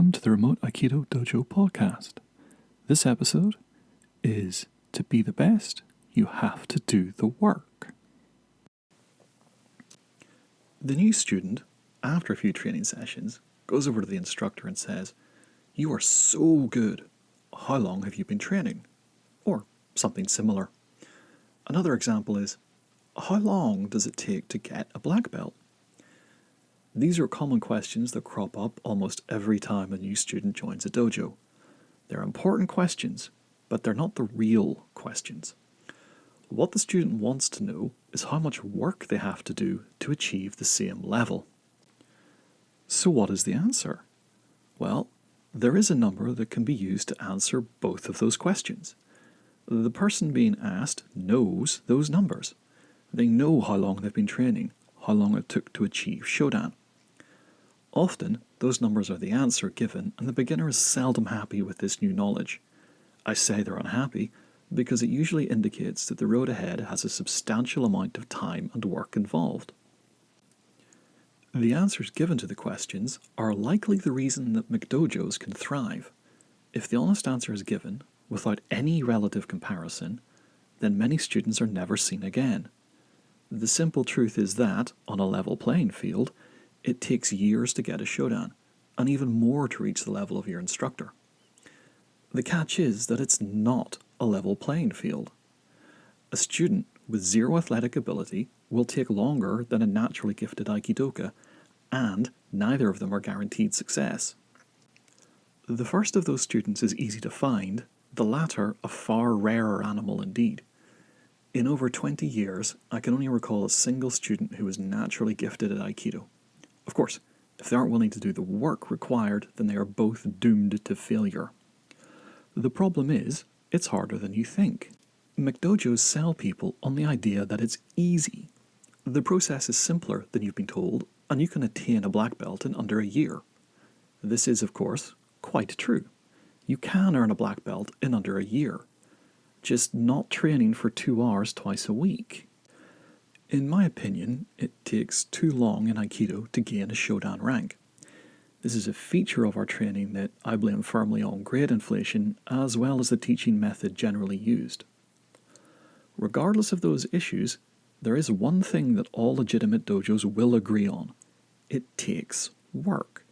Welcome to the Remote Aikido Dojo podcast. This episode is to be the best, you have to do the work. The new student, after a few training sessions, goes over to the instructor and says, "You are so good. How long have you been training?" Or something similar. Another example is, "How long does it take to get a black belt?" These are common questions that crop up almost every time a new student joins a dojo. They're important questions, but they're not the real questions. What the student wants to know is how much work they have to do to achieve the same level. So what is the answer? Well, there is a number that can be used to answer both of those questions. The person being asked knows those numbers. They know how long they've been training, how long it took to achieve Shodan. Often, those numbers are the answer given, and the beginner is seldom happy with this new knowledge. I say they're unhappy because it usually indicates that the road ahead has a substantial amount of time and work involved. The answers given to the questions are likely the reason that McDojos can thrive. If the honest answer is given, without any relative comparison, then many students are never seen again. The simple truth is that, on a level playing field, it takes years to get a Shodan, and even more to reach the level of your instructor. The catch is that it's not a level playing field. A student with zero athletic ability will take longer than a naturally gifted Aikidoka, and neither of them are guaranteed success. The first of those students is easy to find, the latter a far rarer animal indeed. In over 20 years, I can only recall a single student who was naturally gifted at Aikido. Of course, if they aren't willing to do the work required, then they are both doomed to failure. The problem is, it's harder than you think. McDojos sell people on the idea that it's easy. The process is simpler than you've been told, and you can attain a black belt in under a year. This is, of course, quite true. You can earn a black belt in under a year, just not training for 2 hours twice a week. In my opinion, it takes too long in Aikido to gain a Shodan rank. This is a feature of our training that I blame firmly on grade inflation as well as the teaching method generally used. Regardless of those issues, there is one thing that all legitimate dojos will agree on. It takes work.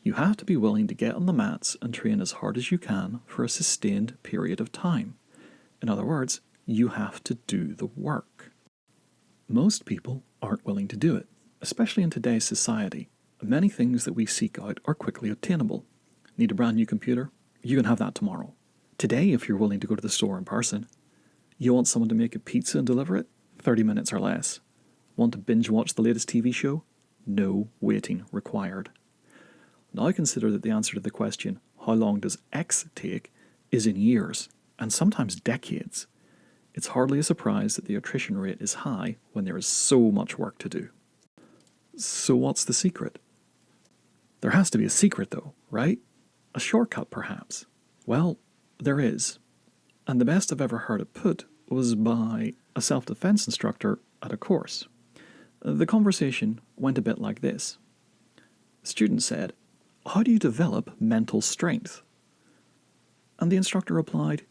You have to be willing to get on the mats and train as hard as you can for a sustained period of time. In other words, you have to do the work. Most people aren't willing to do it, especially in today's society. Many things that we seek out are quickly obtainable. Need a brand new computer? You can have that tomorrow. Today, if you're willing to go to the store in person. You want someone to make a pizza and deliver it? 30 minutes or less. Want to binge watch the latest TV show? No waiting required. Now consider that the answer to the question, how long does X take, is in years, and sometimes decades. It's hardly a surprise that the attrition rate is high when there is so much work to do. So what's the secret? There has to be a secret though, right? A shortcut perhaps? Well, there is. And the best I've ever heard it put was by a self-defense instructor at a course. The conversation went a bit like this. The student said, "How do you develop mental strength?" And the instructor replied,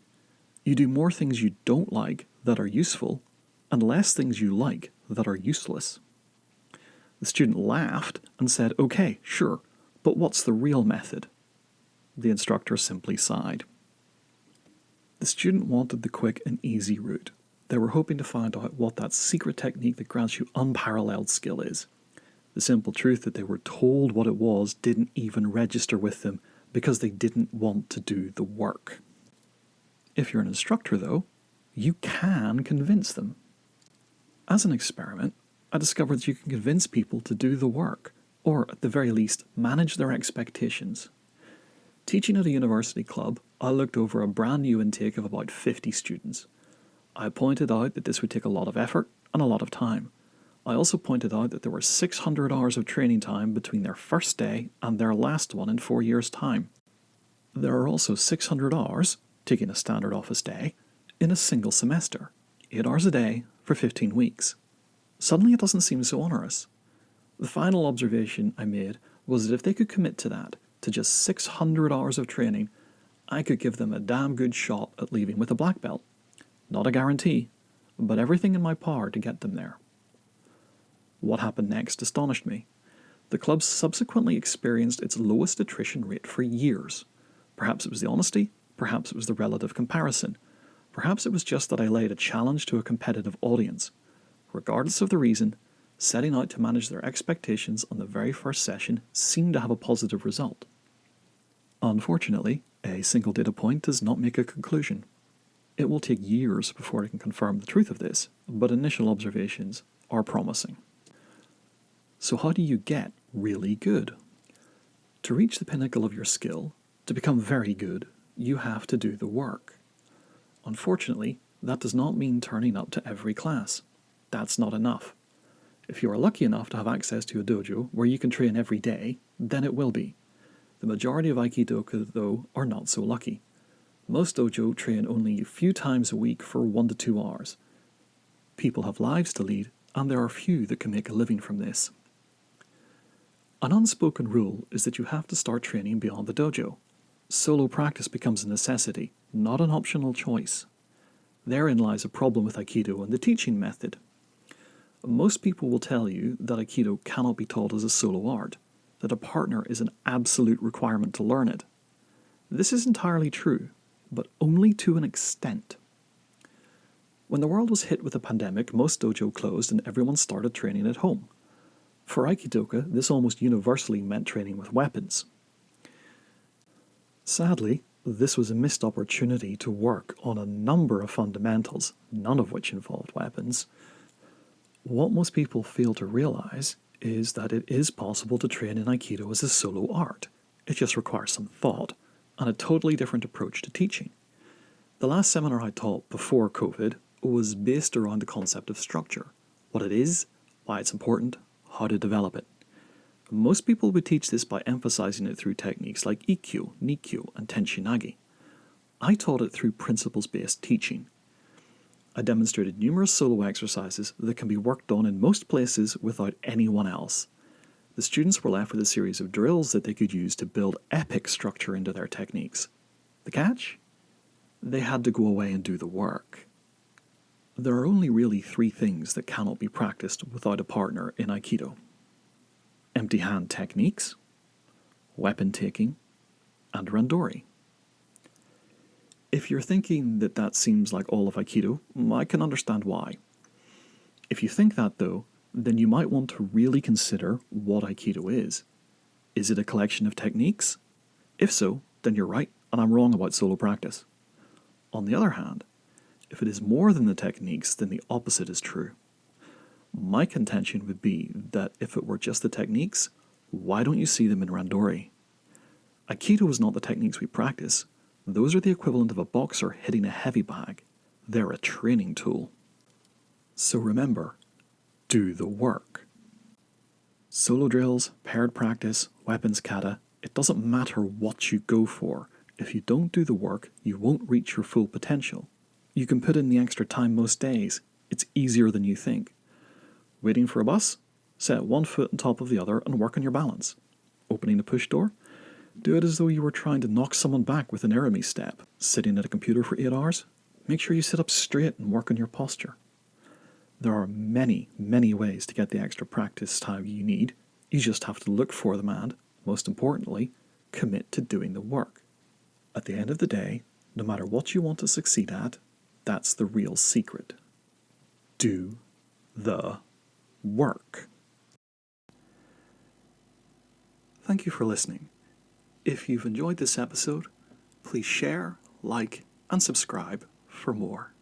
"You do more things you don't like that are useful, and less things you like that are useless." The student laughed and said, "Okay, sure, but what's the real method?" The instructor simply sighed. The student wanted the quick and easy route. They were hoping to find out what that secret technique that grants you unparalleled skill is. The simple truth that they were told what it was didn't even register with them because they didn't want to do the work. If you're an instructor, though, you can convince them. As an experiment, I discovered that you can convince people to do the work, or at the very least, manage their expectations. Teaching at a university club, I looked over a brand new intake of about 50 students. I pointed out that this would take a lot of effort and a lot of time. I also pointed out that there were 600 hours of training time between their first day and their last one in 4 years' time. There are also 600 hours, taking a standard office day, in a single semester, 8 hours a day for 15 weeks. Suddenly it doesn't seem so onerous. The final observation I made was that if they could commit to that, to just 600 hours of training, I could give them a damn good shot at leaving with a black belt. Not a guarantee, but everything in my power to get them there. What happened next astonished me. The club subsequently experienced its lowest attrition rate for years. Perhaps it was the honesty, perhaps it was the relative comparison, perhaps it was just that I laid a challenge to a competitive audience. Regardless of the reason, setting out to manage their expectations on the very first session seemed to have a positive result. Unfortunately, a single data point does not make a conclusion. It will take years before I can confirm the truth of this, but initial observations are promising. So how do you get really good? To reach the pinnacle of your skill, to become very good, you have to do the work. Unfortunately, that does not mean turning up to every class. That's not enough. If you are lucky enough to have access to a dojo where you can train every day, then it will be. The majority of Aikido, though, are not so lucky. Most dojo train only a few times a week for 1 to 2 hours. People have lives to lead, and there are few that can make a living from this. An unspoken rule is that you have to start training beyond the dojo. Solo practice becomes a necessity, not an optional choice. Therein lies a problem with Aikido and the teaching method. Most people will tell you that Aikido cannot be taught as a solo art, that a partner is an absolute requirement to learn it. This is entirely true, but only to an extent. When the world was hit with a pandemic, most dojo closed and everyone started training at home. For Aikidoka, this almost universally meant training with weapons. Sadly, this was a missed opportunity to work on a number of fundamentals, none of which involved weapons. What most people fail to realize is that it is possible to train in Aikido as a solo art. It just requires some thought and a totally different approach to teaching. The last seminar I taught before COVID was based around the concept of structure, what it is, why it's important, how to develop it. Most people would teach this by emphasizing it through techniques like Ikkyo, Nikkyo, and Tenshinagi. I taught it through principles-based teaching. I demonstrated numerous solo exercises that can be worked on in most places without anyone else. The students were left with a series of drills that they could use to build epic structure into their techniques. The catch? They had to go away and do the work. There are only really 3 things that cannot be practiced without a partner in Aikido. Empty hand techniques, weapon taking, and randori. If you're thinking that that seems like all of Aikido, I can understand why. If you think that though, then you might want to really consider what Aikido is. Is it a collection of techniques? If so, then you're right, and I'm wrong about solo practice. On the other hand, if it is more than the techniques, then the opposite is true. My contention would be that if it were just the techniques, why don't you see them in randori? Aikido is not the techniques we practice. Those are the equivalent of a boxer hitting a heavy bag. They're a training tool. So remember, do the work. Solo drills, paired practice, weapons kata, it doesn't matter what you go for. If you don't do the work, you won't reach your full potential. You can put in the extra time most days. It's easier than you think. Waiting for a bus? Set one foot on top of the other and work on your balance. Opening a push door? Do it as though you were trying to knock someone back with an Eremi step. Sitting at a computer for 8 hours? Make sure you sit up straight and work on your posture. There are many, many ways to get the extra practice time you need. You just have to look for them and, most importantly, commit to doing the work. At the end of the day, no matter what you want to succeed at, that's the real secret. Do the work. Thank you for listening. If you've enjoyed this episode, please share, like, and subscribe for more.